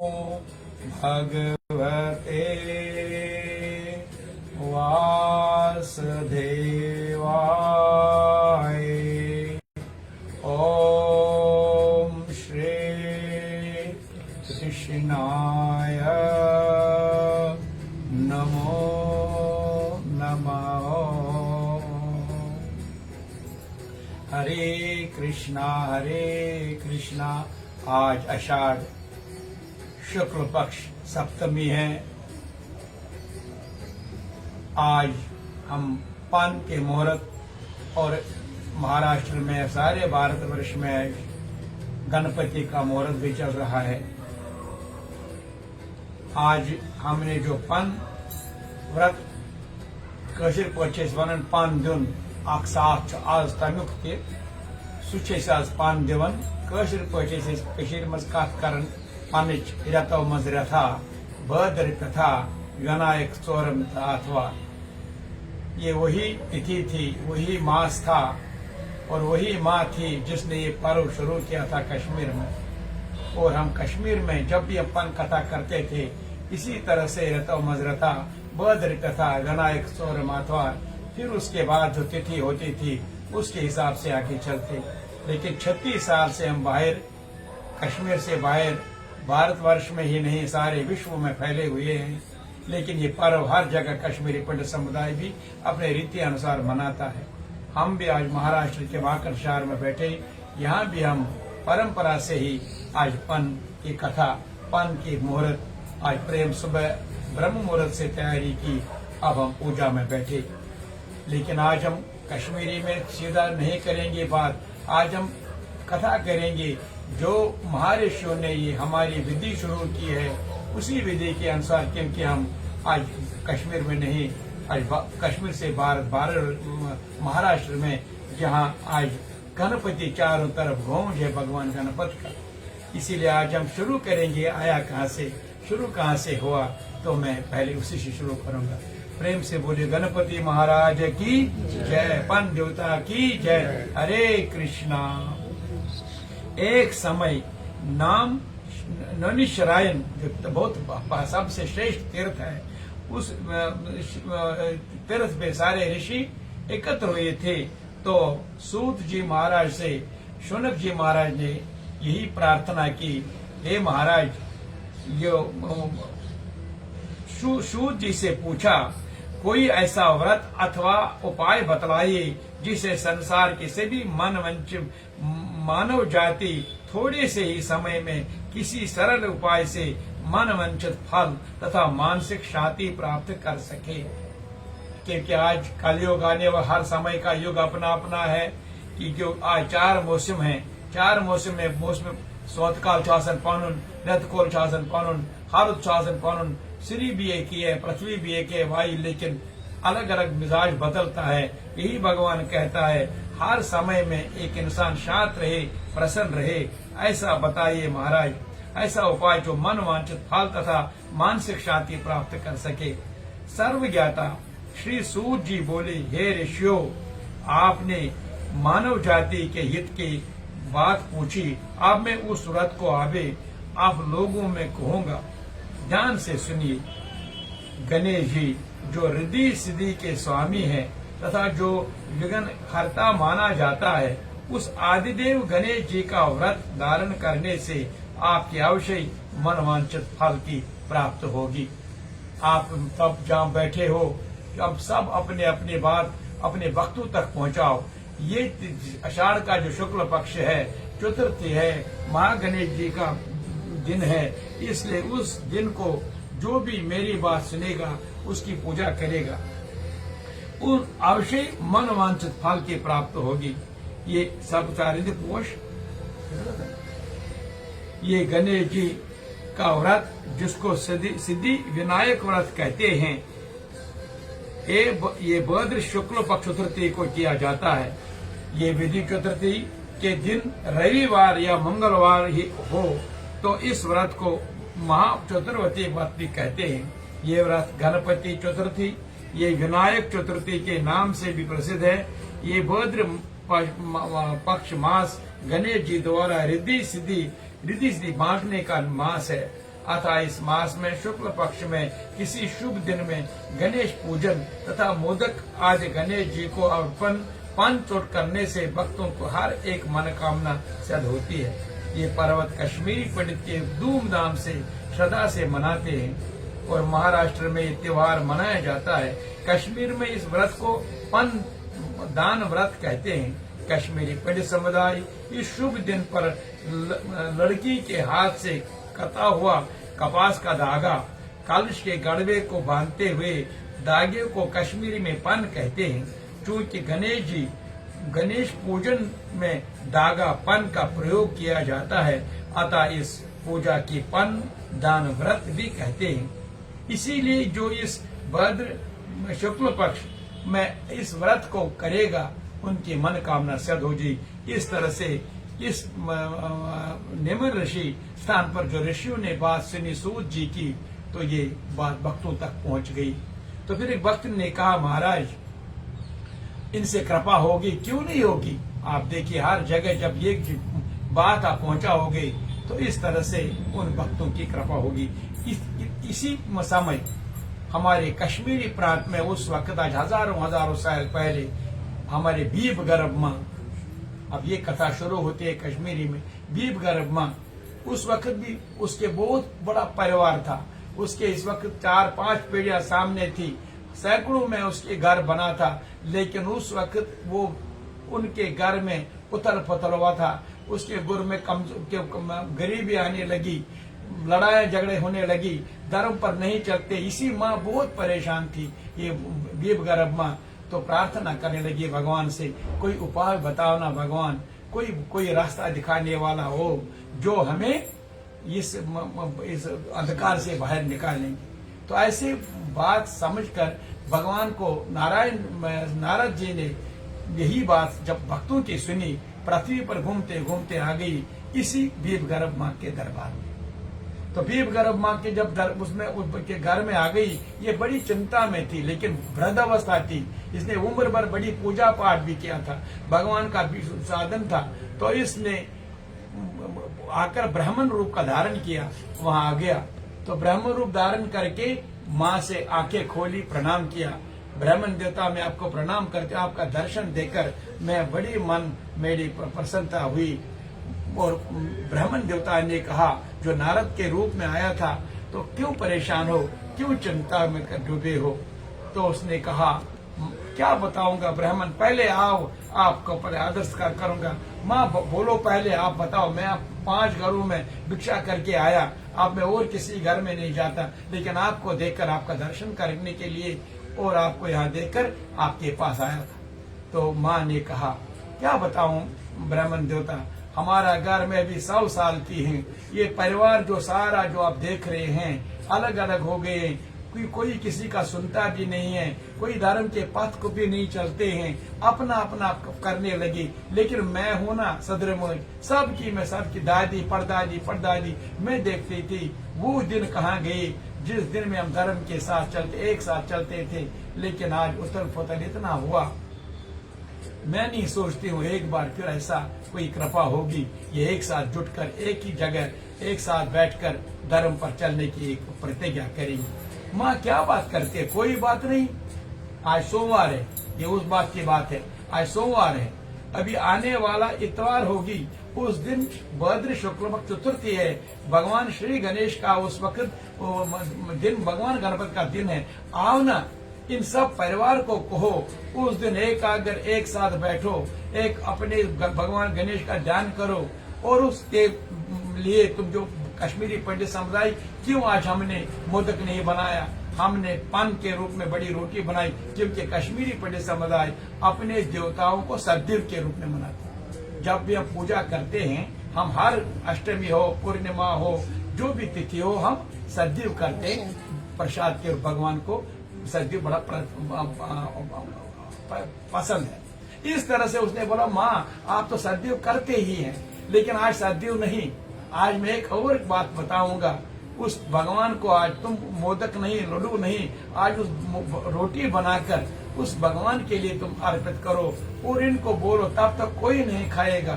भगवते वासुदेवाय। ओम श्री कृष्णाय नमो नमः। हरे कृष्णा। आज आषाढ़ शुक्ल पक्ष सप्तमी है। आज हम पान के मुहूर्त और महाराष्ट्र में सारे भारतवर्ष में गणपति का मुहूर्त भी चल रहा है। आज हमने जो पान व्रत कशिर पचेस वन पान दिन अक्साख आज तमुक तह आज पान दिवन कशिर पचेस मज कथ कर पनच रेतो मज रथा बद्र कथा विनायक चौरम अथवा ये वही तिथि थी, वही मास था और वही माँ थी जिसने ये पर्व शुरू किया था कश्मीर में। और हम कश्मीर में जब भी अपन कथा करते थे इसी तरह से रतो मजरथा बद्र कथा विनायक चौरम अथवा फिर उसके बाद जो तिथि होती थी उसके हिसाब से आगे चलते। लेकिन 36 साल से हम बाहर कश्मीर से बाहर भारतवर्ष में ही नहीं सारे विश्व में फैले हुए हैं। लेकिन ये पर्व हर जगह कश्मीरी पंडित समुदाय भी अपने रीति अनुसार मनाता है। हम भी आज महाराष्ट्र के वाकड़ शहर में बैठे, यहाँ भी हम परंपरा से ही आज पन की कथा, पन की मुहूर्त आज प्रेम सुबह ब्रह्म मुहूर्त से तैयारी की। अब हम पूजा में बैठे, लेकिन आज हम कश्मीरी में सीधा नहीं करेंगे बात। आज हम कथा करेंगे जो महर्षियों ने ये हमारी विधि शुरू की है उसी विधि के अनुसार, क्योंकि हम आज कश्मीर में नहीं, आज कश्मीर से भारत महाराष्ट्र में जहाँ आज गणपति चारों तरफ गूंज है भगवान गणपति का, इसीलिए आज हम शुरू करेंगे। आया कहाँ से, शुरू कहाँ से हुआ, तो मैं पहले उसी से शुरू करूंगा। प्रेम से बोलिए गणपति महाराज की जय, पन देवता की जय। हरे कृष्णा। एक समय नाम नैमिषारण्य जो बहुत सबसे श्रेष्ठ तीर्थ है, उस तीर्थ पे सारे ऋषि एकत्र हुए थे। तो सूत जी महाराज से शौनक जी महाराज ने यही प्रार्थना की, हे महाराज, यो सूत जी से पूछा कोई ऐसा व्रत अथवा उपाय बतलाइए जिसे संसार के सभी मानव जाति थोड़े से ही समय में किसी सरल उपाय से मनवांछित फल तथा मानसिक शांति प्राप्त कर सके। क्योंकि आज कलयुग आने वाला, हर समय का युग अपना अपना है कि जो आज 4 मौसम हैं, 4 मौसम में मौसम स्वतकाल शासन पानुन, रतकोल शासन पानुन, हारुत शासन पानुन, श्री भी एक ही है, पृथ्वी भी एक है, वायु, लेकिन अलग अलग मिजाज बदलता है। यही भगवान कहता है हर समय में एक इंसान शांत रहे, प्रसन्न रहे, ऐसा बताइए महाराज, ऐसा उपाय जो मन वांछित फल तथा मानसिक शांति प्राप्त कर सके। सर्वज्ञाता श्री सूत जी बोले, हे ऋषियों, आपने मानव जाति के हित की बात पूछी। अब मैं उस व्रत को आगे आप लोगों में कहूंगा, ध्यान से सुनिए। गणेश जी जो रिद्धि सिद्धि के स्वामी हैं तथा जो विघ्न हर्ता माना जाता है, उस आदिदेव गणेश जी का व्रत धारण करने से आपकी अवश्य मनवांछित फल की प्राप्त होगी। आप तब जहाँ बैठे हो, अब सब अपने अपने बात अपने वक्तों तक पहुँचाओ। ये आषाढ़ का जो शुक्ल पक्ष है, चतुर्थी है, महागणेश जी का दिन है, इसलिए उस दिन को जो भी मेरी बात सुनेगा उसकी पूजा करेगा, उन अवश्य मनवांछित फल की प्राप्त होगी। ये सब चारित्र पोष, ये गणेश जी का व्रत जिसको सिद्धि विनायक व्रत कहते हैं, ये भद्र शुक्ल पक्ष चतुर्थी को किया जाता है। ये विधि चतुर्थी के दिन रविवार या मंगलवार ही हो तो इस व्रत को महाचतुर्थी व्रत भी कहते हैं। ये व्रत गणपति चतुर्थी, ये विनायक चतुर्थी के नाम से भी प्रसिद्ध है। ये भद्र पक्ष मास गणेश जी द्वारा रिद्धि सिद्धि बांटने का मास है। अतः इस मास में शुक्ल पक्ष में किसी शुभ दिन में गणेश पूजन तथा मोदक आदि गणेश जी को अर्पण पान चोट करने से भक्तों को हर एक मनोकामना सिद्ध होती है। ये पर्वत कश्मीरी पंडित के धूमधाम से श्रद्धा से मनाते हैं और महाराष्ट्र में ये त्योहार मनाया जाता है। कश्मीर में इस व्रत को पन दान व्रत कहते हैं। कश्मीरी पंडित समुदाय इस शुभ दिन पर लड़की के हाथ से कटा हुआ कपास का धागा कलश के गड़बे को बांधते हुए धागे को कश्मीरी में पन कहते हैं। चूंकि गणेश पूजन में धागा पन का प्रयोग किया जाता है, अतः इस पूजा की पन दान व्रत भी कहते हैं। इसीलिए जो इस भद्र शुक्ल पक्ष में इस व्रत को करेगा उनकी मनोकामना सिद्ध हो जाए। इस तरह से इस निमर ऋषि स्थान पर जो ऋषियों ने बात सुनी सूत जी की, तो ये बात भक्तों तक पहुंच गई। तो फिर एक भक्त ने कहा, महाराज इनसे कृपा होगी, क्यों नहीं होगी? आप देखिए हर जगह जब ये बात आप पहुंचा होगी तो इस तरह से उन भक्तों की कृपा होगी। इसी समय हमारे कश्मीरी प्रांत में उस वक्त आज हजारों साल पहले हमारे बीब गर्भ माँ, अब ये कथा शुरू होती है कश्मीरी में, बीब गर्भ माँ, उस वक्त भी उसके बहुत बड़ा परिवार था। उसके इस वक्त 4-5 पीढ़ियां सामने थी, सैकड़ों में उसके घर बना था, लेकिन उस वक्त वो उनके घर में उथल पुथल हुआ था। उसके गुर में गरीबी आने लगी, लड़ाई झगड़े होने लगी, धर्म पर नहीं चलते। इसी माँ बहुत परेशान थी, ये बीब गर्भ माँ। तो प्रार्थना करने लगी भगवान से, कोई उपाय बताओ ना भगवान, कोई रास्ता दिखाने वाला हो जो हमें इस अंधकार से बाहर निकालेंगे। तो ऐसे बात समझकर भगवान को नारद जी ने यही बात जब भक्तों की सुनी, पृथ्वी पर घूमते घूमते आ गई इसी बीब गर्भ माँ के दरबार में। तो बीब गर्भ माँ के जब उसमें उनके घर में आ गई, ये बड़ी चिंता में थी, लेकिन वृद्धावस्था थी। इसने उम्र भर बड़ी पूजा पाठ भी किया था, भगवान का भी साधन था। तो इसने आकर ब्राह्मण रूप का धारण किया, वहां आ गया। तो ब्राह्मण रूप धारण करके माँ से आंखें खोली, प्रणाम किया। ब्राह्मण देवता मैं आपको प्रणाम करके आपका दर्शन देकर मैं बड़ी मन मेरी प्रसन्नता हुई। और ब्राह्मण देवता ने कहा, जो नारद के रूप में आया था, तो क्यों परेशान हो, क्यों चिंता में डूबे हो? तो उसने कहा, क्या बताऊंगा ब्राह्मण, पहले आओ, आपको पहले आदर्श करूंगा। माँ बोलो पहले आप बताओ, मैं 5 घरों में भिक्षा करके आया, अब मैं और किसी घर में नहीं जाता, लेकिन आपको देखकर आपका दर्शन करने के लिए और आपको यहाँ देखकर आपके पास आया था। तो माँ ने कहा, क्या बताऊं ब्राह्मण देवता, हमारा घर में भी 100 साल की है। ये परिवार जो सारा जो आप देख रहे हैं अलग अलग हो गए, कोई किसी का सुनता भी नहीं है, कोई धर्म के पथ को भी नहीं चलते हैं, अपना अपना करने लगी। लेकिन मैं हूं ना सदरमुख, सबकी दादी परदादी मैं देखती थी। वो दिन कहाँ गए जिस दिन में हम धर्म के साथ एक साथ चलते थे, लेकिन आज उथल पुथल इतना हुआ। मैं नहीं सोचती हूँ एक बार फिर ऐसा कोई कृपा होगी, ये एक साथ जुटकर एक ही जगह एक साथ बैठकर धर्म पर चलने की एक प्रतिज्ञा करेंगे। माँ क्या बात करते, कोई बात नहीं, आज सोमवार है, ये उस बात की बात है। आज सोमवार है, अभी आने वाला इतवार होगी, उस दिन भद्र शुक्ल पक्ष चतुर्थी है, भगवान श्री गणेश का उस वक्त दिन, भगवान गणपति का दिन है। आओ ना, इन सब परिवार को कहो उस दिन एक साथ बैठो, एक अपने भगवान गणेश का ध्यान करो। और उसके लिए तुम जो कश्मीरी पंडित समुदाय, क्यों आज हमने मोदक नहीं बनाया, हमने पान के रूप में बड़ी रोटी बनाई, क्योंकि कश्मीरी पंडित समुदाय अपने देवताओं को सद्देव के रूप में मनाते हैं। जब भी हम पूजा करते हैं, हम हर अष्टमी हो, पूर्णिमा हो, जो भी तिथि हो, हम सद्देव करते हैं प्रसाद के। भगवान को सद्देव बड़ा पसंद है। इस तरह से उसने बोला, माँ आप तो सद्देव करते ही हैं, लेकिन आज सद्देव नहीं, आज मैं एक और बात बताऊंगा। उस भगवान को आज तुम मोदक नहीं, लड्डू नहीं, आज उस रोटी बनाकर उस भगवान के लिए तुम अर्पित करो और इनको बोलो, तब तक कोई नहीं खाएगा।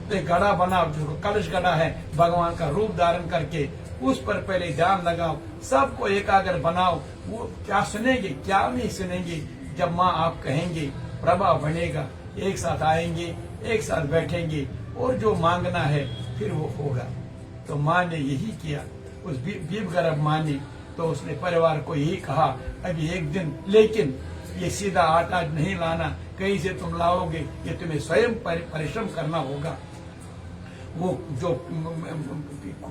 तो घड़ा बना, जो कलश घड़ा है, भगवान का रूप धारण करके उस पर पहले ध्यान लगाओ, सबको एकाग्र बनाओ। वो क्या सुनेंगे, क्या नहीं सुनेंगे। जब माँ आप कहेंगे प्रभा बनेगा, एक साथ आएंगे, एक साथ बैठेंगे और जो मांगना है फिर वो होगा। तो माँ ने यही किया, उस बीब गर्भ माँ ने। तो उसने परिवार को यही कहा, अभी एक दिन, लेकिन ये सीधा आटा नहीं लाना, कहीं से तुम लाओगे, ये तुम्हें स्वयं परिश्रम करना होगा। वो जो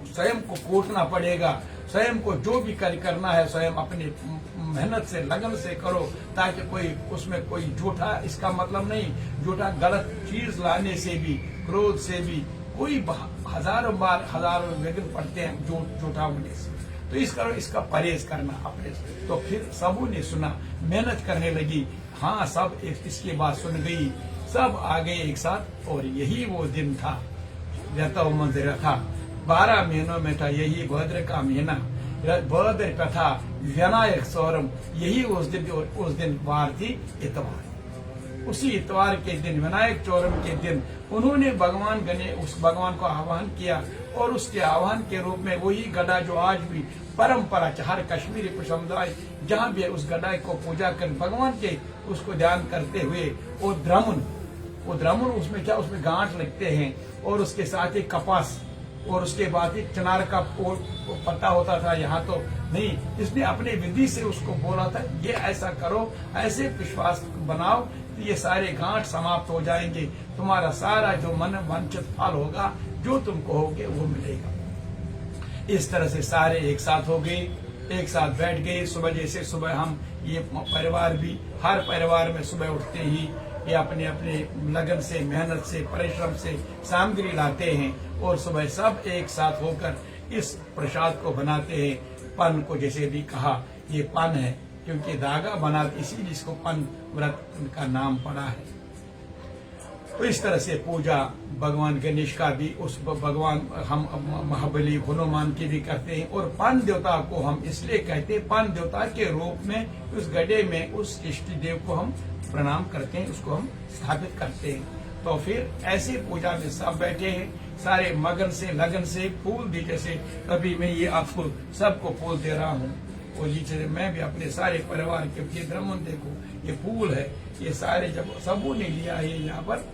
स्वयं को कोटना पड़ेगा, स्वयं को जो भी करना है स्वयं अपनी मेहनत से, लगन से करो, ताकि कोई उसमें कोई झूठा, इसका मतलब नहीं झूठा गलत चीज लाने से भी, क्रोध से भी कोई हजारों बार हजारों विघ्न पड़ते हैं झूठा होने से। तो इसका परहेज करना अपने से। तो फिर सबों ने सुना, मेहनत करने लगी। हाँ, सब इसकी बात सुन गई, सब आ गए एक साथ। और यही वो दिन था, मंदिर था, 12 महीनों में था यही भाद्र का महीना, भाद्र कथा विनायक चौरम। यही उस दिन वार थी इतवार। उसी इतवार के दिन, विनायक चौरम के दिन, उन्होंने उस भगवान को आह्वान किया। और उसके आह्वान के रूप में वही गदा जो आज भी परंपरा, हर कश्मीरी समुदाय जहाँ भी उस गदा को पूजा कर भगवान के उसको ध्यान करते हुए वो द्रमुन उसमें क्या, उसमें गांठ लगते हैं और उसके साथ ही कपास और उसके बाद ही चनार का पत्ता होता था। यहाँ तो नहीं, इसने अपने विधि से उसको बोला था, ये ऐसा करो, ऐसे विश्वास बनाओ, ये सारे गांठ समाप्त हो जाएंगे, तुम्हारा सारा जो मन वांछित फल होगा, जो तुम कहोगे वो मिलेगा। इस तरह से सारे एक साथ हो गए, एक साथ बैठ गए। सुबह जैसे सुबह हम ये परिवार भी, हर परिवार में सुबह उठते ही ये अपने अपने लगन से, मेहनत से, परिश्रम से सामग्री लाते हैं और सुबह सब एक साथ होकर इस प्रसाद को बनाते हैं। पन को जैसे भी कहा, ये पन है क्योंकि धागा बना, इसीलिए इसको पन व्रत का नाम पड़ा है। तो इस तरह से पूजा भगवान गणेश का भी, उस भगवान हम महाबली हनुमान की भी करते हैं। और पान देवता को हम इसलिए कहते हैं, पान देवता के रूप में उस गड्ढे में उस इष्ट देव को हम प्रणाम करते हैं, उसको हम स्थापित करते हैं। तो फिर ऐसी पूजा में सब बैठे हैं, सारे मगन से, लगन से। फूल भी जैसे अभी मैं ये आपको सबको फूल दे रहा हूँ, और ये मैं भी अपने सारे परिवार के द्रमन देखो, ये फूल है, ये सारे जब सबों ने लिया है यहाँ पर,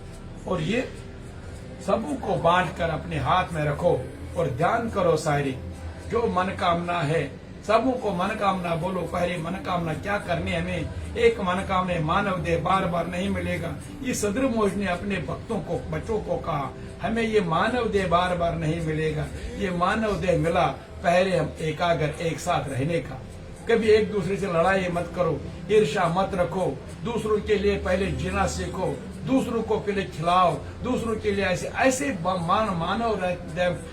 और ये सबों को बांट कर अपने हाथ में रखो और ध्यान करो। सारी जो मनोकामना है, सबों को मनोकामना बोलो। पहले मनोकामना क्या करनी है हमें? एक मनोकामना मानव देह बार बार नहीं मिलेगा। ये सदर मोज ने अपने भक्तों को, बच्चों को कहा, हमें ये मानव देह बार बार नहीं मिलेगा। ये मानव देह मिला, पहले हम एकाग्र एक साथ रहने का। कभी एक दूसरे से लड़ाई मत करो, ईर्ष्या मत रखो, दूसरों के लिए पहले जीना सीखो, दूसरों को पहले खिलाओ, दूसरों के लिए ऐसे मानव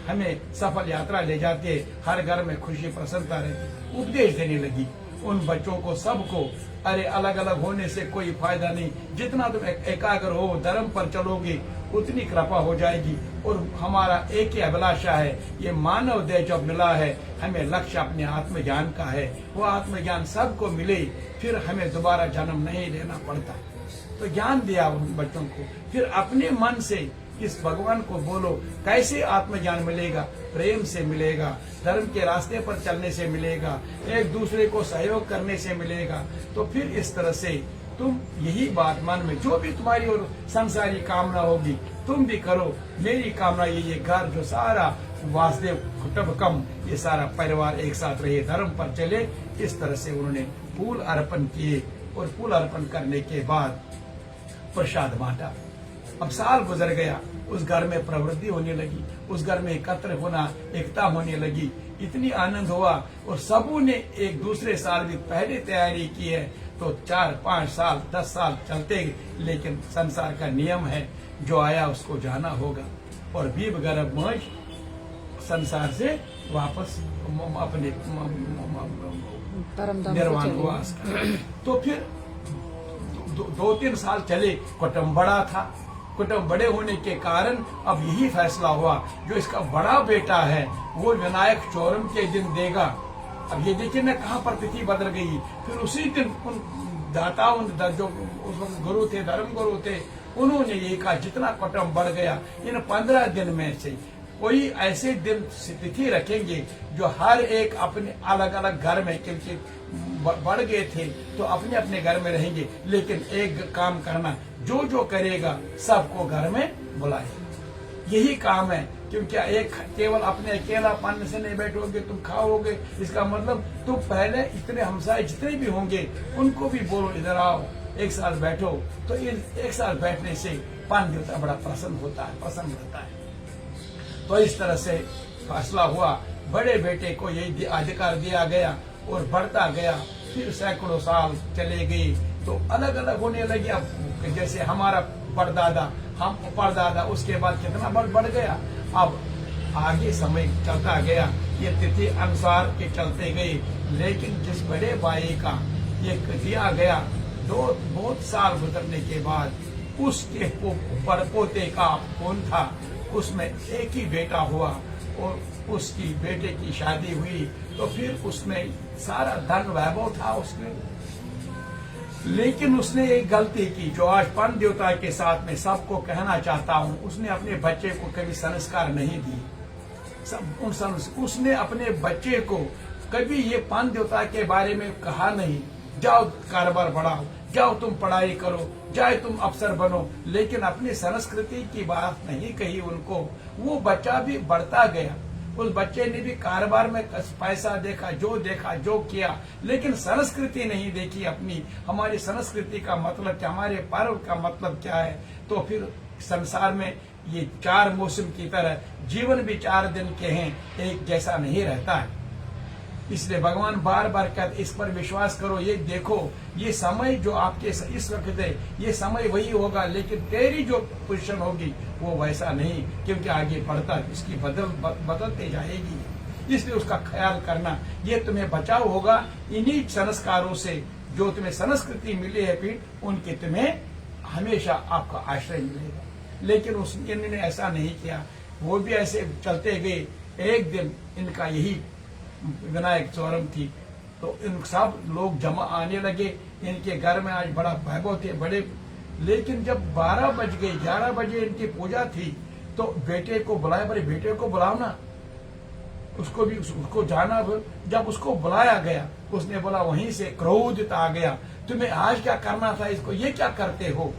हमें सफल यात्रा ले जाते, हर घर में खुशी प्रसन्नता रहती। उपदेश देने लगी उन बच्चों को, सबको, अरे अलग अलग होने से कोई फायदा नहीं, जितना तुम एकाग्र हो, धर्म पर चलोगे, उतनी कृपा हो जाएगी। और हमारा एक ही अभिलाषा है, ये मानव देह जब मिला है, हमें लक्ष्य अपने आत्मज्ञान का है। वो आत्मज्ञान सबको मिले, फिर हमें दोबारा जन्म नहीं लेना पड़ता। तो ज्ञान दिया उन बच्चों को। फिर अपने मन से इस भगवान को बोलो, कैसे आत्मज्ञान मिलेगा? प्रेम से मिलेगा, धर्म के रास्ते पर चलने से मिलेगा, एक दूसरे को सहयोग करने से मिलेगा। तो फिर इस तरह से तुम यही बात मन में, जो भी तुम्हारी और संसारी कामना होगी तुम भी करो। मेरी कामना ये घर जो सारा वासुदेव कुटुंबकम, ये सारा परिवार एक साथ रहे, धर्म पर चले। इस तरह से उन्होंने फूल अर्पण किए और फूल अर्पण करने के बाद प्रसाद बांटा। अब साल गुजर गया, उस घर में प्रवृत्ति होने लगी, उस घर में एकत्र होना, एकता होने लगी, इतनी आनंद हुआ। और सबों ने एक दूसरे साल भी पहले तैयारी की है, तो 4, 5 साल, 10 साल चलते, लेकिन संसार का नियम है, जो आया उसको जाना होगा। और बीब गर्भ मौज संसार से वापस अपने निर्वाण हुआ। तो फिर 2-3 साल चले, कुटुंब बड़ा था। कुटुंब बड़े होने के कारण अब यही फैसला हुआ, जो इसका बड़ा बेटा है वो विनायक चौरम के दिन देगा। अब ये देखिए ना कहाँ पर तिथि बदल गई। फिर उसी दिन उन दाताओं, जो उस गुरु थे, धर्म गुरु थे, उन्होंने ये कहा, जितना कुटुंब बढ़ गया, इन 15 दिन में से कोई ऐसे दिन तिथि रखेंगे जो हर एक अपने अलग अलग घर में, क्योंकि बढ़ गए थे तो अपने अपने घर में रहेंगे, लेकिन एक काम करना, जो जो करेगा सबको घर में बुलाए। यही काम है, क्योंकि एक केवल अपने अकेलापन से नहीं बैठोगे, तुम खाओगे, इसका मतलब तुम पहले इतने हमसाए जितने भी होंगे उनको भी बोलो इधर आओ, एक साथ बैठो। तो एक साथ बैठने से पान देवता बड़ा प्रसन्न होता है, प्रसन्न रहता है। तो इस तरह से फैसला हुआ, बड़े बेटे को यही अधिकार दिया गया और बढ़ता गया। फिर सैकड़ों साल चले गए तो अलग अलग होने लगे। अब जैसे हमारा परदादा, हम परदादा, उसके बाद कितना बढ़ गया। अब आगे समय चलता गया, ये तिथि अनुसार के चलते गए। लेकिन जिस बड़े भाई का ये दिया गया, बहुत साल गुजरने के बाद उसके परपोते का कौन था, उसमें एक ही बेटा हुआ और उसकी बेटे की शादी हुई। तो फिर उसमें सारा धन वैभव था उसमें, लेकिन उसने एक गलती की जो आज पान देवता के साथ में सबको कहना चाहता हूँ। उसने अपने बच्चे को कभी संस्कार नहीं दिए। उसने अपने बच्चे को कभी ये पान देवता के बारे में कहा नहीं, जाओ कारोबार बढ़ाओ, जाओ तुम पढ़ाई करो, जाए तुम अफसर बनो, लेकिन अपनी संस्कृति की बात नहीं कही उनको। वो बच्चा भी बढ़ता गया, उस बच्चे ने भी कारोबार में पैसा देखा जो किया, लेकिन संस्कृति नहीं देखी अपनी। हमारी संस्कृति का मतलब क्या, हमारे पर्व का मतलब क्या है। तो फिर संसार में ये 4 मौसम की तरह जीवन भी 4 दिन के हैं, एक जैसा नहीं रहता है। इसलिए भगवान बार बार कहते इस पर विश्वास करो, ये देखो, ये समय जो आपके इस वक्त है, ये समय वही होगा, लेकिन तेरी जो पोजीशन होगी वो वैसा नहीं, क्योंकि आगे बढ़ता इसकी बदलते जाएगी। इसलिए उसका ख्याल करना, ये तुम्हें बचाव होगा इन्हीं संस्कारों से, जो तुम्हें संस्कृति मिली है पीठ, उनके तुम्हें हमेशा आपका आश्रय मिलेगा। लेकिन इन्होंने ऐसा नहीं किया, वो भी ऐसे चलते गए। एक दिन इनका यही विनायक चौरम थी, तो इन सब लोग जमा आने लगे। इनके घर में आज बड़ा वैभव थे बड़े, लेकिन जब 12 बज गए, 11 बजे इनकी पूजा थी, तो बेटे को बुलाया, बड़े बेटे को बुलाओ ना, उसको जाना। जब उसको बुलाया गया, उसने बोला, वहीं से क्रोधित आ गया, तुम्हें आज क्या करना था, इसको ये क्या करते हो,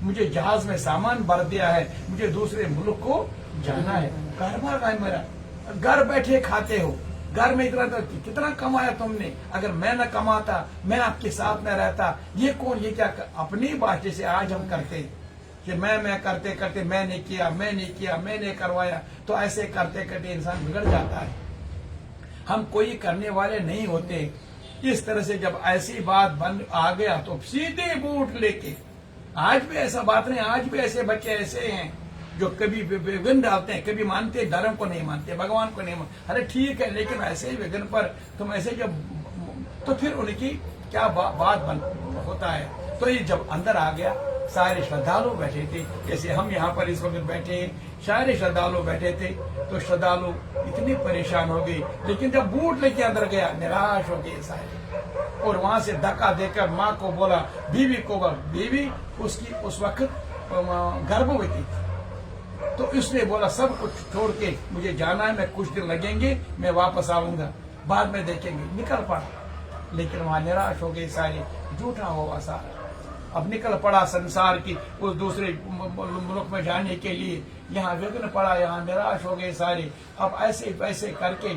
मुझे जहाज में सामान भर दिया है, मुझे दूसरे मुल्क को जाना है, कारोबार का है मेरा, घर बैठे खाते हो, घर में इतना कितना कमाया तुमने, अगर मैं न कमाता, मैं आपके साथ न रहता, ये कौन, ये क्या अपनी बात जैसे आज हम करते कि मैं करते करते मैंने करवाया, तो ऐसे करते करते इंसान बिगड़ जाता है। हम कोई करने वाले नहीं होते। इस तरह से जब ऐसी बात बन आ गया तो सीधे बूट लेके, आज भी ऐसा बात नहीं, आज भी ऐसे बच्चे ऐसे हैं जो कभी विघ्न डालते हैं, कभी मानते धर्म को नहीं मानते, भगवान को नहीं मानते। अरे ठीक है, लेकिन ऐसे ही विघ्न पर तुम ऐसे जब, तो फिर उनकी क्या बात होता है। तो ये जब अंदर आ गया, सारे श्रद्धालु बैठे थे, जैसे हम यहाँ पर इस वक्त बैठे हैं, सारे श्रद्धालु बैठे थे। तो श्रद्धालु इतनी परेशान हो गई, लेकिन जब बूट लेके अंदर गया, निराश हो गए सारे। और वहां से धक्का देकर माँ को बोला, बीवी को बोला, बीवी उसकी उस वक्त गर्भवती थी। तो इसने बोला, सब कुछ छोड़ के मुझे जाना है, मैं कुछ दिन लगेंगे, मैं वापस आऊंगा, बाद में देखेंगे। निकल पड़ा, लेकिन वहां निराश हो गए सारे, झूठा हुआ सारा। अब निकल पड़ा संसार की उस दूसरे मुल्क में जाने के लिए, यहाँ विघ्न पड़ा, यहाँ निराश हो गए सारे। अब ऐसे वैसे करके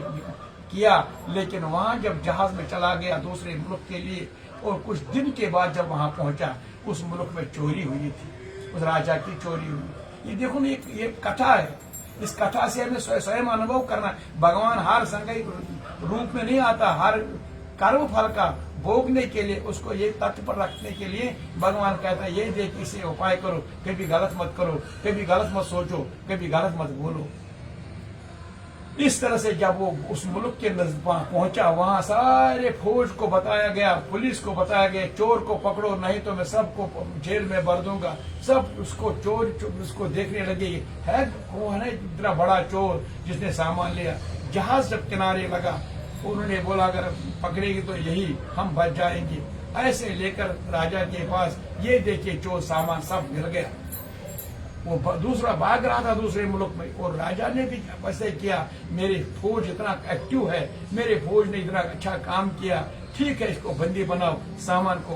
किया, लेकिन वहां जब जहाज में चला गया दूसरे मुल्क के लिए, और कुछ दिन के बाद जब वहां पहुंचा, उस मुल्क में चोरी हुई थी, उस राजा की चोरी हुई। ये देखो ना, ये कथा है, इस कथा से हमें स्वयं अनुभव करना। भगवान हर संगई रूप में नहीं आता, हर कर्म फल का भोगने के लिए, उसको ये तथ्य पर रखने के लिए भगवान कहता है, ये देख इसे उपाय करो, कभी गलत मत करो, कभी गलत मत सोचो, कभी गलत मत बोलो। इस तरह से जब वो उस मुल्क के नजदीक पहुंचा, वहां सारे फौज को बताया गया, पुलिस को बताया गया, चोर को पकड़ो, नहीं तो मैं सबको जेल में भर दूंगा। सब उसको उसको देखने लगे, है कौन है इतना बड़ा चोर जिसने सामान लिया। जहाज जब किनारे लगा, उन्होंने बोला, अगर पकड़ेगी तो यही, हम बच जाएंगे। ऐसे लेकर राजा के पास, ये देखिए चोर सामान सब मिल गया। वो दूसरा भाग रहा था दूसरे मुल्क में, और राजा ने भी वैसे किया। मेरी फौज इतना एक्टिव है, मेरे फौज ने इतना अच्छा काम किया, ठीक है इसको बंदी बनाओ, सामान को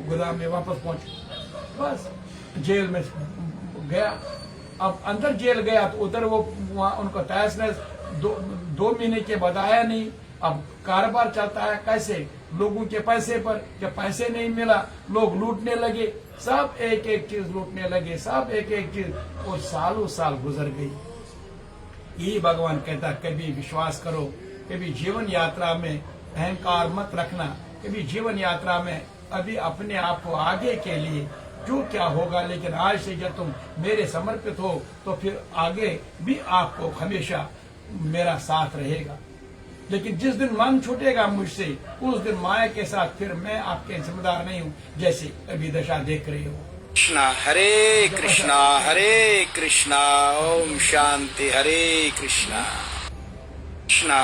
गोदाम में वापस पहुंच। बस जेल में गया। अब अंदर जेल गया तो उधर वो वहां उनको तहस नहस 2 महीने के बाद आया नहीं। अब कारोबार चलता है कैसे? लोगों के पैसे पर। जब पैसे नहीं मिला लोग लूटने लगे, सब एक एक चीज लूटने लगे, सब एक एक चीज, और सालों साल गुजर गई। यही भगवान कहता कभी विश्वास करो, कभी जीवन यात्रा में अहंकार मत रखना, कभी जीवन यात्रा में अभी अपने आप को आगे के लिए जो क्या होगा, लेकिन आज से जब तुम मेरे समर्पित हो तो फिर आगे भी आपको हमेशा मेरा साथ रहेगा। लेकिन जिस दिन मन छूटेगा मुझसे, उस दिन माया के साथ फिर मैं आपके जिम्मेदार नहीं हूँ, जैसे अभी दशा देख रहे हो। कृष्णा हरे कृष्णा ओम शांति। हरे कृष्णा कृष्णा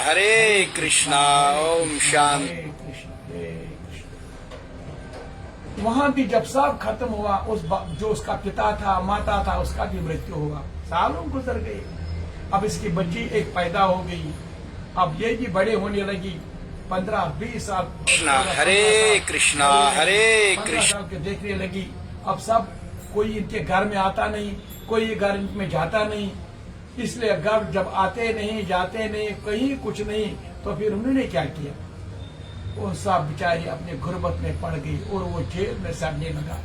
हरे कृष्णा ओम शांति। वहां भी जब सब खत्म हुआ, जो उसका पिता था, माता था, उसका भी मृत्यु हुआ। सालों गुजर गए। अब इसकी बच्ची एक पैदा हो गई, अब ये भी बड़े होने लगी, 15-20 साल हरे कृष्णा साल के देखने लगी। अब सब कोई इनके घर में आता नहीं, कोई घर में जाता नहीं, इसलिए घर जब आते नहीं जाते नहीं, कहीं कुछ नहीं, तो फिर उन्होंने क्या किया, वो सब बेचारी अपने गुर्बत में पड़ गई और वो जेल में सड़ने लगा।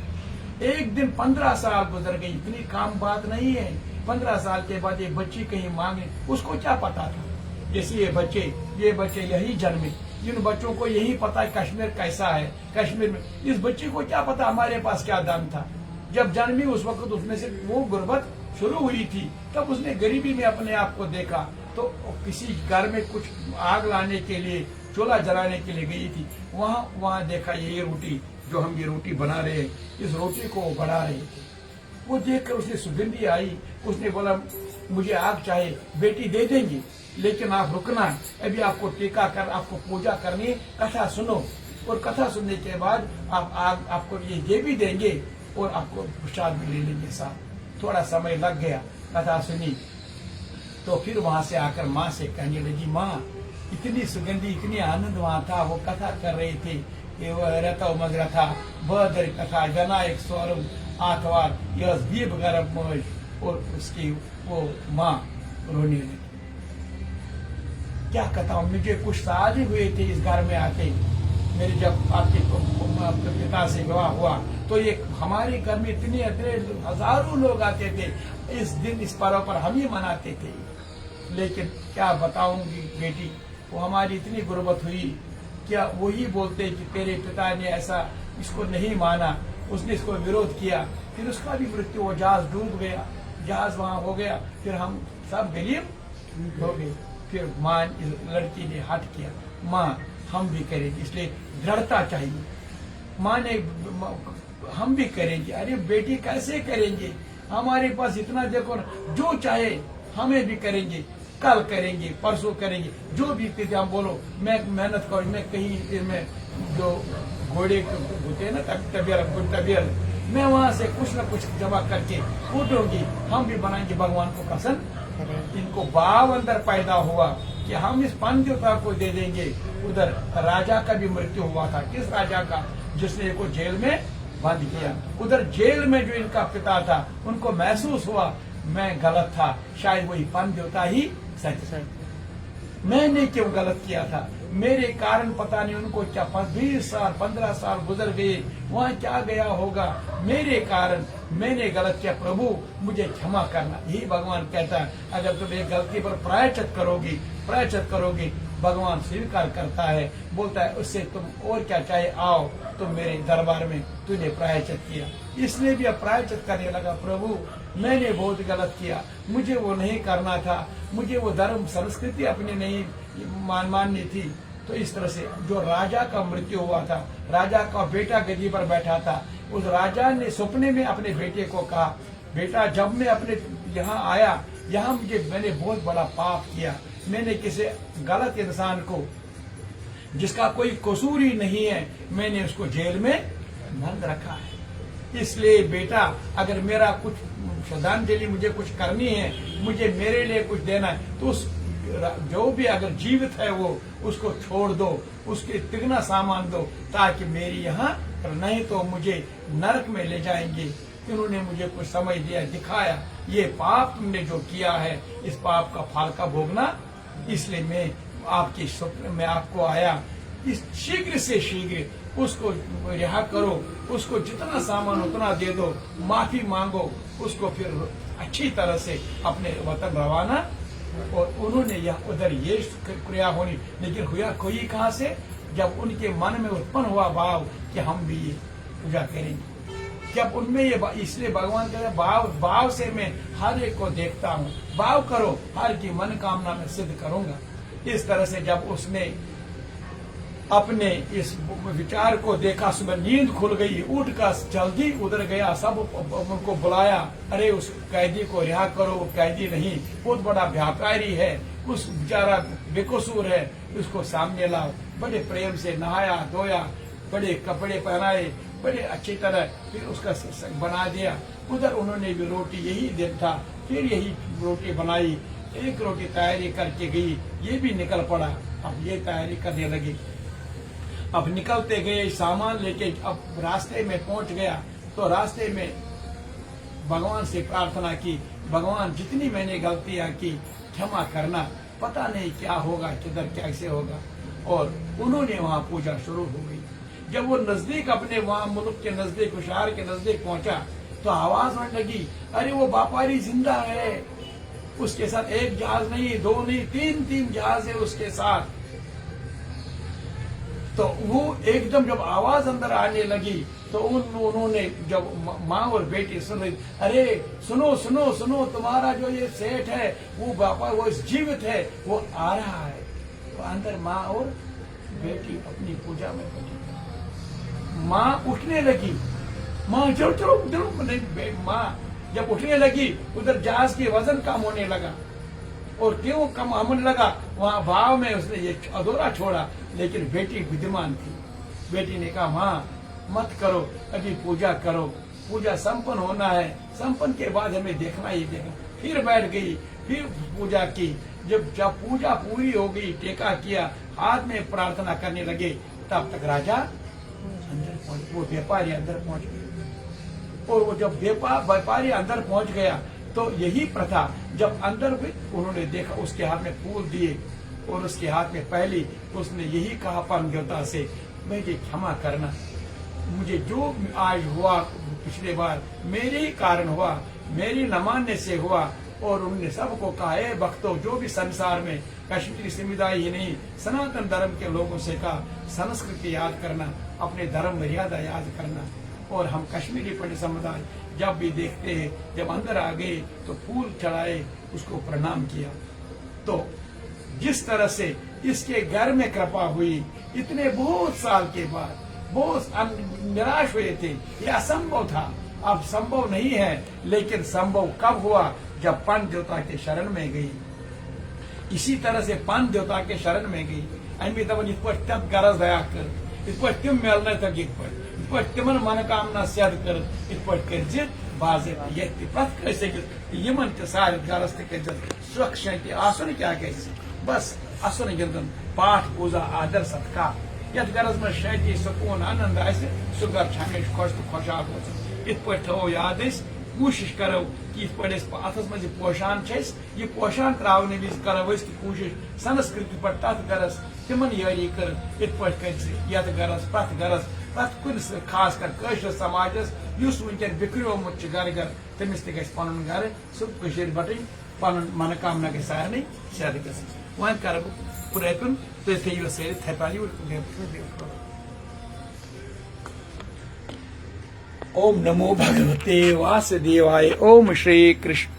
एक दिन 15 साल गुजर गई, इतनी काम बात नहीं है। 15 साल के बाद ये बच्ची कहीं मांगे, उसको क्या पता था? जैसे ये बच्चे यही जन्मे, जिन बच्चों को यही पता है कश्मीर कैसा है, कश्मीर में इस बच्चे को क्या पता हमारे पास क्या दाम था। जब जन्मी उस वक्त उसमें से वो गुर्बत शुरू हुई थी, तब उसने गरीबी में अपने आप को देखा, तो किसी घर में कुछ आग लाने के लिए, चूल्हा जलाने के लिए गई थी। वहां देखा ये रोटी, जो हम ये रोटी बना रहे हैं, इस रोटी को वो बना रहे थे। वो देखकर उसने सुगंधी आई, उसने बोला मुझे आग चाहिए। बेटी दे देंगे, लेकिन आप रुकना, अभी आपको टीका कर, आपको पूजा करनी, कथा सुनो, और कथा सुनने के बाद आप आग आपको ये भी देंगे और आपको प्रसाद भी ले लेंगे साथ। थोड़ा समय लग गया, कथा सुनी, तो फिर वहां से आकर माँ से कहने लगी, माँ इतनी सुगंधी, इतनी आनंद वहां था, वो कथा कर रहे थे, रथा मजरा था, बदर कथा, विनायक स्वरूप आठवार, यस दीप गरब मौज, और उसकी वो माँ रोने लगी। क्या कहता, मुझे कुछ साल ही हुए थे इस घर में आके, मेरे जब आपके पिता से विवाह हुआ, तो ये हमारे घर में इतने हजारों लोग आते थे। इस दिन इस पर्व पर हम ही मनाते थे, लेकिन क्या बताऊंगी बेटी, वो हमारी इतनी गुर्बत हुई, क्या वही बोलते कि तेरे पिता ने ऐसा इसको नहीं माना, उसने इसको विरोध किया, फिर उसका भी मृत्यु हो, जहाज डूब गया, जहाज वहां हो गया, फिर हम सब गरीब हो गए। फिर माँ लड़की ने हट किया, माँ हम भी करेंगे, इसलिए दृढ़ता चाहिए। माँ ने हम भी करेंगे, अरे बेटी कैसे करेंगे, हमारे पास इतना देखो, जो चाहे हमें भी करेंगे, कल करेंगे, परसों करेंगे, जो भी कहते हम बोलो, मैं मेहनत करूँ, मैं कहीं में जो घोड़े होते हैं ना तबियत, मैं वहां से कुछ न कुछ जमा करके उठूंगी, हम भी बनाएंगे, भगवान को पसंद। इनको भाव अंदर पैदा हुआ कि हम इस पान देवता को दे देंगे। उधर राजा का भी मृत्यु हुआ था, किस राजा का, जिसने इनको जेल में बंद किया। उधर जेल में जो इनका पिता था, उनको महसूस हुआ मैं गलत था, शायद वही पान देवता ही सच है, मैंने क्यों गलत किया था, मेरे कारण पता नहीं उनको क्या 20 साल 15 साल गुजर गए, वहाँ क्या गया होगा, मेरे कारण मैंने गलत किया, प्रभु मुझे क्षमा करना। यही भगवान कहता है, अगर तुम एक गलती पर प्रायश्चित करोगी, भगवान स्वीकार करता है, बोलता है उससे तुम और क्या चाहे, आओ तुम मेरे दरबार में, तूने प्रायश्चित किया। इसलिए भी अब प्रायश्चित करने लगा, प्रभु मैंने बहुत गलत किया, मुझे वो नहीं करना था, मुझे वो धर्म संस्कृति अपनी नहीं माननी थी। तो इस तरह से जो राजा का मृत्यु हुआ था, राजा का बेटा गद्दी पर बैठा था, उस राजा ने सपने में अपने बेटे को कहा, बेटा जब मैं अपने यहाँ आया, यहाँ मैंने बहुत बड़ा पाप किया, मैंने किसी गलत इंसान को, जिसका कोई कसूर ही नहीं है, मैंने उसको जेल में बंद रखा है। इसलिए बेटा अगर मेरा कुछ श्रद्धांजलि मुझे कुछ करनी है, मुझे मेरे लिए कुछ देना है, तो उस जो भी अगर जीवित है वो उसको छोड़ दो, उसके तिगना सामान दो, ताकि मेरी यहाँ, नहीं तो मुझे नरक में ले जाएंगे। इन्होंने मुझे कुछ समझ दिया, दिखाया, ये पाप तुमने जो किया है इस पाप का फल का भोगना, इसलिए मैं आपके स्वप्न में आपको आया। इस शीघ्र से शीघ्र उसको रिहा करो, उसको जितना सामान उतना दे दो, माफी मांगो, उसको फिर अच्छी तरह से अपने वतन रवाना। और उन्होंने यह उधर ये क्रिया होनी, लेकिन हुआ कोई कहाँ से, जब उनके मन में उत्पन्न हुआ भाव कि हम भी ये पूजा करेंगे। जब उनमें ये इसलिए भगवान कहते हैं भाव से मैं हर एक को देखता हूँ, भाव करो, हर की मनोकामना में सिद्ध करूंगा। इस तरह से जब उसने अपने इस विचार को देखा, सुबह नींद खुल गई, उठ कर जल्दी उधर गया, सब उनको बुलाया, अरे उस कैदी को रिहा करो, वो कैदी नहीं, बहुत बड़ा व्यापारी है, उस बेचारा बेकसूर है, उसको सामने लाओ। बड़े प्रेम से नहाया धोया, बड़े कपड़े पहनाए, बड़े अच्छी तरह फिर उसका बना दिया। उधर उन्होंने भी रोटी, यही दिन था, फिर यही रोटी बनाई, एक रोटी तैयारी करके गई, ये भी निकल पड़ा। अब ये तैयारी करने लगी, अब निकलते गए सामान लेके, अब रास्ते में पहुंच गया तो रास्ते में भगवान से प्रार्थना की, भगवान जितनी मैंने गलतियां की क्षमा करना, पता नहीं क्या होगा, किधर कैसे होगा। और उन्होंने वहां पूजा शुरू हो गई। जब वो नजदीक अपने वहां मुल्क के नजदीक, शहर के नजदीक पहुंचा तो आवाज होने लगी, अरे वो व्यापारी जिंदा है, उसके साथ एक जहाज नहीं, दो नहीं, तीन जहाज है उसके साथ। तो वो एकदम जब आवाज अंदर आने लगी तो उन्होंने, जब माँ और बेटी सुन रही, अरे सुनो सुनो सुनो, तुम्हारा जो ये सेठ है वो व्यापार, वो जीवित है, वो आ रहा है। तो अंदर माँ और बेटी अपनी पूजा में बैठी, माँ उठने लगी, माँ चलो चलो चलो, माँ जब उठने लगी उधर जहाज के वजन कम होने लगा। और क्यों कम होने लगा, वहां भाव में उसने ये अधूरा छोड़ा, लेकिन बेटी विद्यमान थी। बेटी ने कहा माँ मत करो, अभी पूजा करो, पूजा संपन्न होना है, संपन्न के बाद हमें देखना ही देखना। फिर बैठ गई, फिर पूजा की। जब पूजा पूरी हो गई, टेका किया, हाथ में प्रार्थना करने लगे, तब तक राजा अंदर पहुंच, वो व्यापारी अंदर पहुंच गए। और वो जब व्यापारी अंदर पहुंच गया तो यही प्रथा, जब अंदर भी उन्होंने देखा, उसके हाथ में फूल दिए और उसके हाथ में पहली उसने यही कहा परम देवता से, मुझे क्षमा करना, मुझे जो आज हुआ पिछले बार मेरे ही कारण हुआ, मेरी न मानने से हुआ। और उन्होंने सबको कहा, हे भक्तों, जो भी संसार में कश्मीरी समुदाय ही नहीं, सनातन धर्म के लोगों से कहा, संस्कृति याद करना, अपने धर्म मर्यादा याद करना। और हम कश्मीरी पंडित समुदाय जब भी देखते हैं, जब अंदर आ गए तो फूल चढ़ाए, उसको प्रणाम किया। तो जिस तरह से इसके घर में कृपा हुई, इतने बहुत साल के बाद बहुत निराश हुए थे, यह असंभव था, अब संभव नहीं है। लेकिन संभव कब हुआ, जब पंच देवता के शरण में गई। इसी तरह से पंच देवता के शरण में गई, अमी दपन इत पे तथ गरज दया कर, इत पे तिम मेलने तक, इत पे तिमन मनोकामना सिद्ध कर, इत पे कर बाजे ये प्रत कैसे यमन के सारे गरज तक सुरक्ष आसन क्या कैसे, बस असन गिंदन पाठ पूजा आदर सत्कार, यथ गरज में शांति सुकून आनंद आसे, सह गर हमेशा खुश तो खुशहाल रोजन। इत पे थो याद, कोशिश करो कि अथस मज पोशान, यह पोशान त्रावने विज करो कोशिश संस्कृति पर तथ गरस तिमन यारी कर, इत पे यथ गरस प्रथ गरस प्रथ कुन खास कर समाजस युस वनकन बिखरियोमुत घर घर, तमिस तक पन घर सह बटन, पन मनोकामना गई सारे सिद्ध ग। वह कर प्रयत्न, तुम थो सर थपानी। ओम नमो भगवते वासुदेवाय। ओम श्री कृष्ण।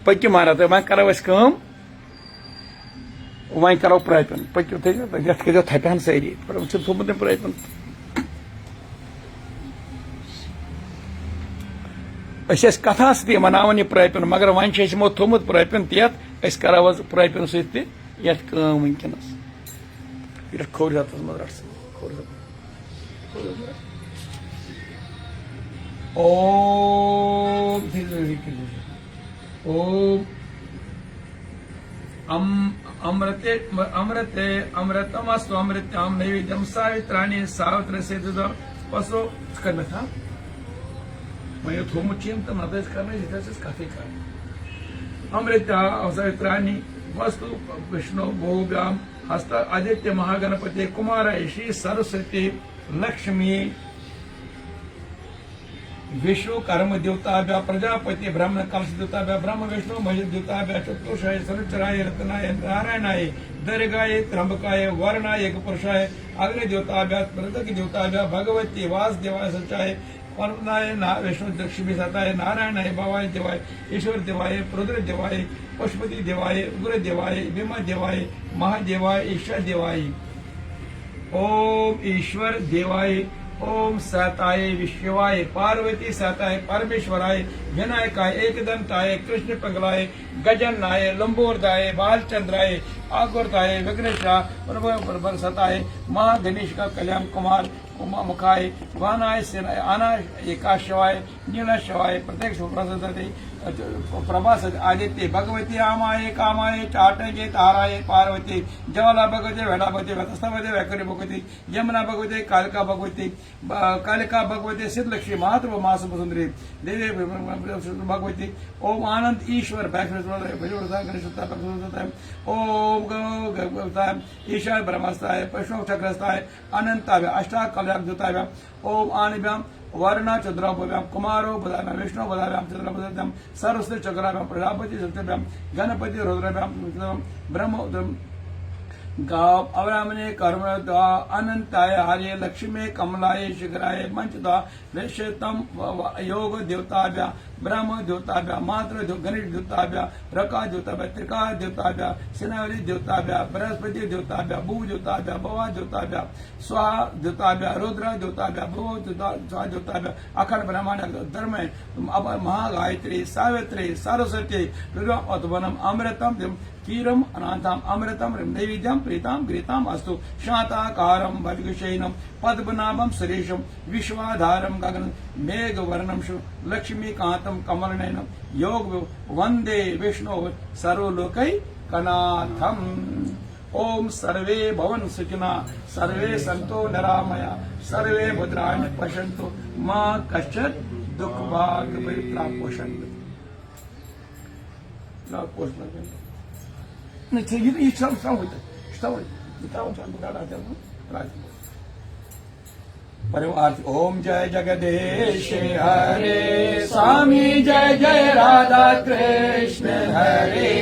पक्यू मारा तो वह करो वह करो प्रयत्न, पक्यू थो थपन सारी थोमुत प्रयत्न। कथा सती मनावन यह प्रयत्न, मगर वन थोमुत प्रयत्न तथ करो प्रयत्न सत वनकस। खोर जातात मग रट्स खोर जातात ओम ओम अमृते अमृते अमृतमस्तु अमृत्याम नैवेद्यम सावित्राणी सावित्र से पसो करना था मैं थोम चीम तो मदद करना जितना काफी कर अमृता सावित्राणी वस्तु विष्णु भोव्याम हस्त आदित्य महागणपति कुमार ऋषि सरस्वती लक्ष्मी विष्णु कर्म देवताभ्या प्रजापति ब्राह्मण कलश देवताभ्या ब्रह्म विष्णु महेश देवताभ्या चतुर्षाय सरचराय रत्नाय नारायणाय दर्गाय त्र्यंबकाय वर्णाय पुरुषाय अग्नि देवताभ्या प्रदक देवताभ्या भगवती वासुदेवाय सचाय पर्वताय विष्णु लक्ष्मी सताय नारायणाय भवाय देवाय ईश्वर देवाय रुद्र देवाय पशुपति देवाय उग्र देवाय भीमा देवाय महादेवाय ईश्वर देवाय ओम ईश्वर देवाय ओम सताय विश्वाय पार्वती सताय परमेश्वराय विनायकाय एकदंताय कृष्ण पंगलाय गजनाय लंबोदराय बालचंद्राय आगोरताय विघ्नेशा सताय महागणेश का कल्याण कुमार उमा मुखाय वानाय सेनाय आना एकाशवाय नीलाशवाय प्रत्येक सुप्रसाद प्रभास आदित्य भगवती आमाय कामाय चाटगे ताराय पार्वती ज्वाला भगवती वेड़ा भगवती व्यतस्थावती वैकरी भगवती यमुना भगवती कालिका भगवती सिद्धलक्ष्मी महात्व मास सुंदरी देवी भगवती ओम आनंद ईश्वर ओम ईश्वर ब्रह्मस्ताय पशु चक्रस्ताय अनंताव्या अष्टा कल्याण दूताव्या ओम आनिभ्याम वर्ण चंद्राभ्याम कुमारो बदाभ्याम विष्णु बदाभ्याम चंद्रभ्याम सरस्वती चक्राभ्याम प्रजापति सत्यभ्याम गणपति रुद्रभ्याम ब्रह्म गाव अवरामने कर्म अनंताय हरे लक्ष्मी कमलाय शिखराय मंचदा वैश्यतम योग देवताभ्या ब्रह्म देवताभ्या मात्र गणेश देवताभ्या रका देवताभ्या त्रिका देवताभ्या सेनावली देवताभ्या बृहस्पति देवताभ्या भू देवताभ्या भवा देवताभ्या स्वाहा देवताभ्या रुद्र देवताभ्या भव स्वाहा देवताभ्या अखंड ब्रह्मांड धर्म महागायत्री सावित्री सरस्वती दुर्गावनम अमृतम क्षीरम अनाथम अमृतम नैवेद्यम प्रीताम गृताम अस्तु शाताकारम भद्विषयनम पद्मनाभम सुरेशम विश्वाधारम गगन मेघवर्णम लक्ष्मीकांतम कमलनयनम योग वंदे विष्णु सर्वलोकैकनाथम ओम सर्वे भवन सुखिना सर्वे संतो निरामया सर्वे भद्राणि पश्यन्तु मा कश्चित् दुःखभाग् पोषन्तु परिवार ओम जय जगदीश हरे स्वामी जय जय राधा कृष्ण हरे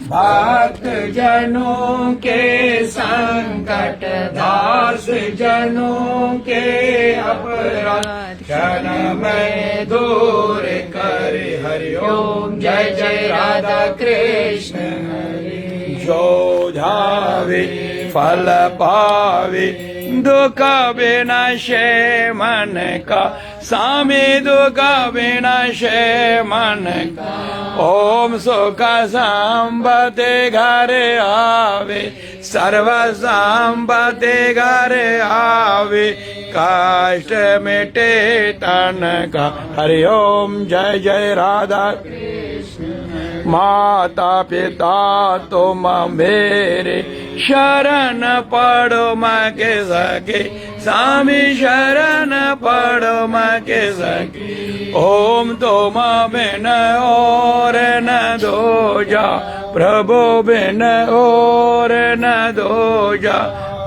भक्त जनों के संकट दास जनों के अपराध क्षण में दूर कर हरि ओम जय जय राधा कृष्ण हरे जो धावे फल पावे दुख विनाशे मन का स्वामी दुख विनाशे मन का ओम सुख संपत्ति घर आवे सर्व संपत्ति घर आवे कष्ट मिटे तन का हरि ओम जय जय राधा माता पिता तुम मेरे शरण पड़ो मगे सके स्वामी शरण पड़ो मगे सके ओम तुम बिन और न दो जा प्रभु बिन और न दो जा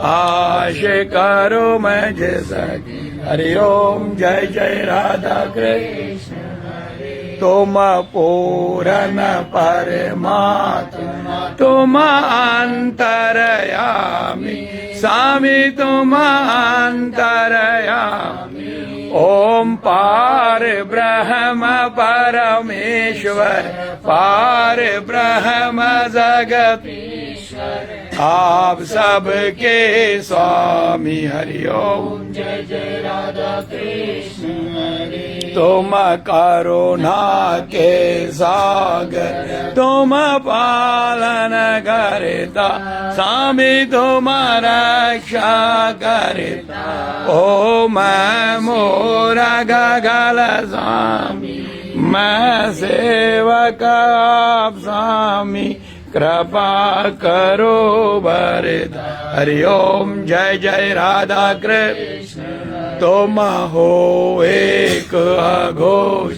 आश करो मैं सके हरि ओम जय जय राधा कृष्ण तुम पूर्ण परमात्मा तुम अंतरयामी स्वामी तुम अंतरयामी ओम पार ब्रह्म परमेश्वर पार ब्रह्म जगत आप सबके स्वामी हरि ओम जय जय राधा कृष्ण हरे तुम करुणा के सागर तुम पालन करता स्वामी तुम रक्षा करता ओ मैं मोरा गगल स्वामी मैं सेवक आप स्वामी कृपा करो वरदा। हरि ओम जय जय राधा कृष्ण तुम हो एक अघोष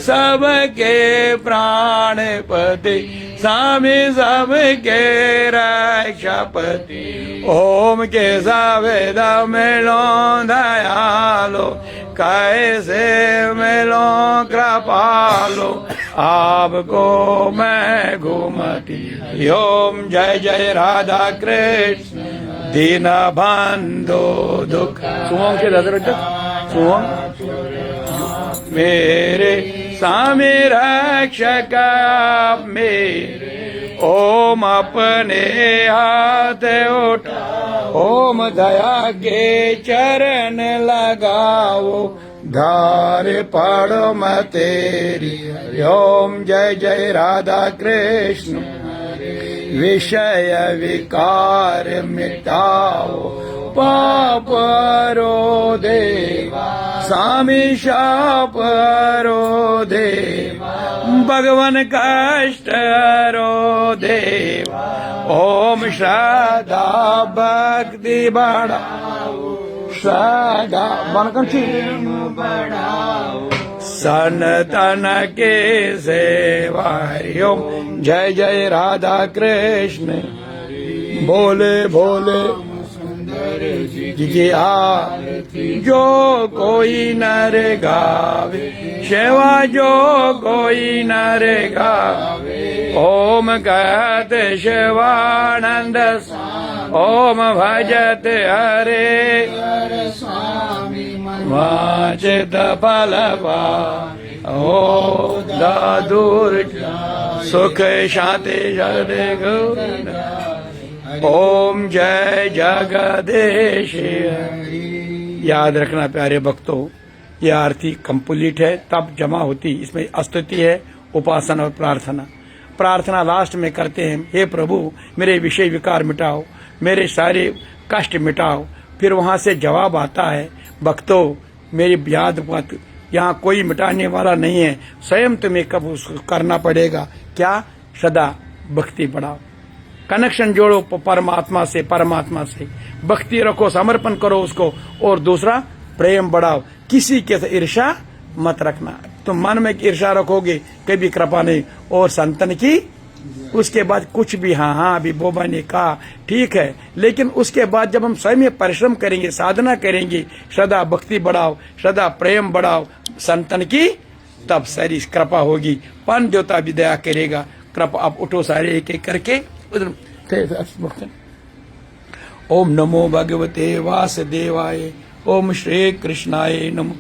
सबके प्राणपति स्वामी सबके रक्षापति ओम के सवेद मिलो दयालो कैसे मिलो कृपालो आपको मैं घूमती ओम जय जय राधा कृष्ण दीन बंधो दुख सुओं के दादा सुओं मेरे स्वामी रक्षक आप मेरे ओम अपने हाथ उठा ओम दया के चरण लगाओ धार पड़ो मैं तेरी ओम जय जय राधा कृष्ण विषय विकार मिटाओ पाप रो देवा स्वामी शाप रो देवा भगवान कष्ट रो देवा ओम श्रद्धा भक्ति बढ़ाओ श्रद्धा बढ़ाओ सनातन के सेवा हरि ओम जय जय राधा कृष्ण बोले बोले जी आरती जो कोई नर गावे सेवा जो कोई नर गावे ओम कहत शिवानंद ओम भजत हरे वाचित फल ओ दूर सुख शांति जगदे गौर ओम जय जगदीश। याद रखना प्यारे भक्तों, यह आरती कंप्लीट है तब जमा होती। इसमें स्तुति है, उपासना और प्रार्थना। प्रार्थना लास्ट में करते हैं, हे प्रभु मेरे विषय विकार मिटाओ, मेरे सारे कष्ट मिटाओ। फिर वहां से जवाब आता है, भक्तों मेरी याद मत, यहाँ कोई मिटाने वाला नहीं है, स्वयं तुम्हें कब उसको करना पड़ेगा। क्या? सदा भक्ति बढ़ाओ, कनेक्शन जोड़ो परमात्मा से, परमात्मा से भक्ति रखो, समर्पण करो उसको। और दूसरा प्रेम बढ़ाओ, किसी के साथ ईर्ष्या मत रखना। तुम मन में ईर्ष्या रखोगे कभी कृपा नहीं। और संतन की उसके बाद कुछ भी, हाँ अभी बोबा ने कहा ठीक है, लेकिन उसके बाद जब हम स्वयं परिश्रम करेंगे, साधना करेंगे, सदा भक्ति बढ़ाओ, सदा प्रेम बढ़ाओ संतन की, तब सारी कृपा होगी। पन देवता भी दया करेगा। कृपा आप उठो सारे एक एक करके। ओम नमो भगवते वासुदेवाय ओम श्री कृष्णाय नमो।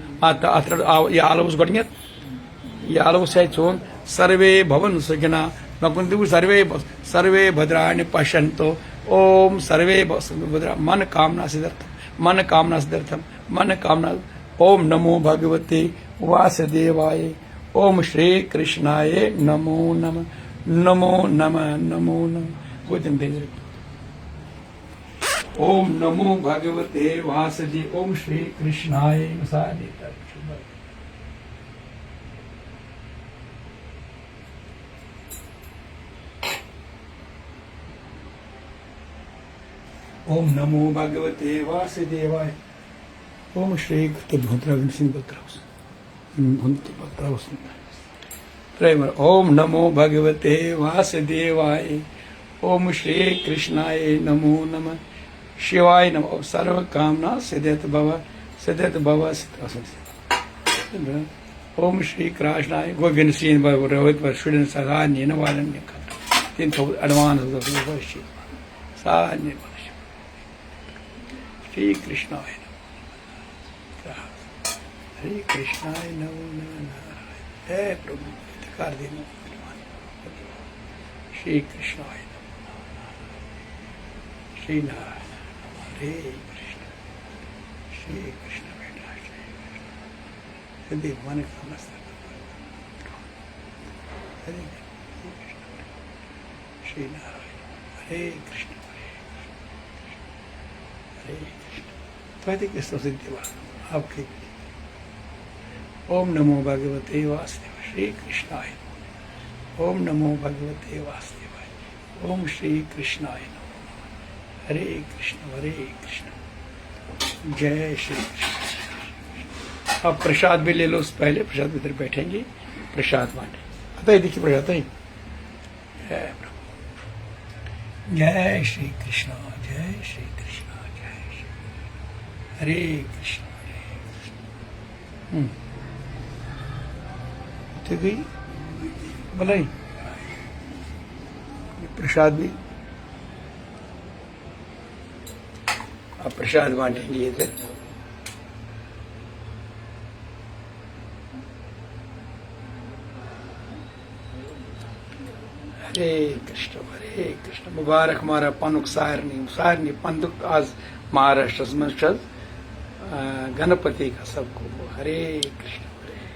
यालवस गडगेत यालवस सोन सर्वे भवन सुजना नकुंदु सर्वे भद्राणि पश्यन्तो ओम सर्वे भद्रा मन कामना सिद्ध्यर्थम मन कामना सिद्ध्यर्थम मन कामना। ओम नमो भगवते वासुदेवाय ओम श्री कृष्णाय नमो नमः नमो नमः नमो नमः। ओम नमो भगवते वासुदेव ओम श्री कृष्णाय नमः। ओम नमो भगवते वासुदेवाय ओम श्री ओम नमो भगवते वासुदेवाय ओम श्री कृष्णाय नमो नमः शिवाय नमः। सर्व कामना सिद्ध्यत भव ओम श्री कृष्णाय गोविंद सिंह रोहित पर स्टूडेंट सदा नीन वालन ने तीन एडवांस सान्य श्री कृष्णाय हरे कृष्णाय नमो नमः। हे प्रभु कर देना श्री कृष्णाय श्री नारायण हरे कृष्ण श्री कृष्ण बेटा श्री कृष्ण देवान का मस्त हरे श्री नारायण हरे कृष्ण हरे कृष्ण त्वति कृष्ण सिद्धिवा आपके ओम नमो भगवते वासुदेवाय श्री कृष्णाय ओम नमो भगवते वासुदेवाय ओम श्री कृष्णाय नमः हरे कृष्ण जय श्री कृष्ण। आप प्रसाद भी ले लो, उस पहले प्रसाद इधर बैठेंगे, प्रसाद बांटे। आता है, देखिए प्रसाद है। जय प्रभु, जय श्री कृष्ण, जय श्री कृष्ण, जय श्री हरे कृष्ण हरे कृष्ण। तो गई भलाई प्रसाद भी आप प्रसाद बांटेंगे इधर। हरे कृष्ण मुबारक हमारा पनुक सारनी पंदुक आज महाराष्ट्र में गणपति का सबको हरे कृष्ण।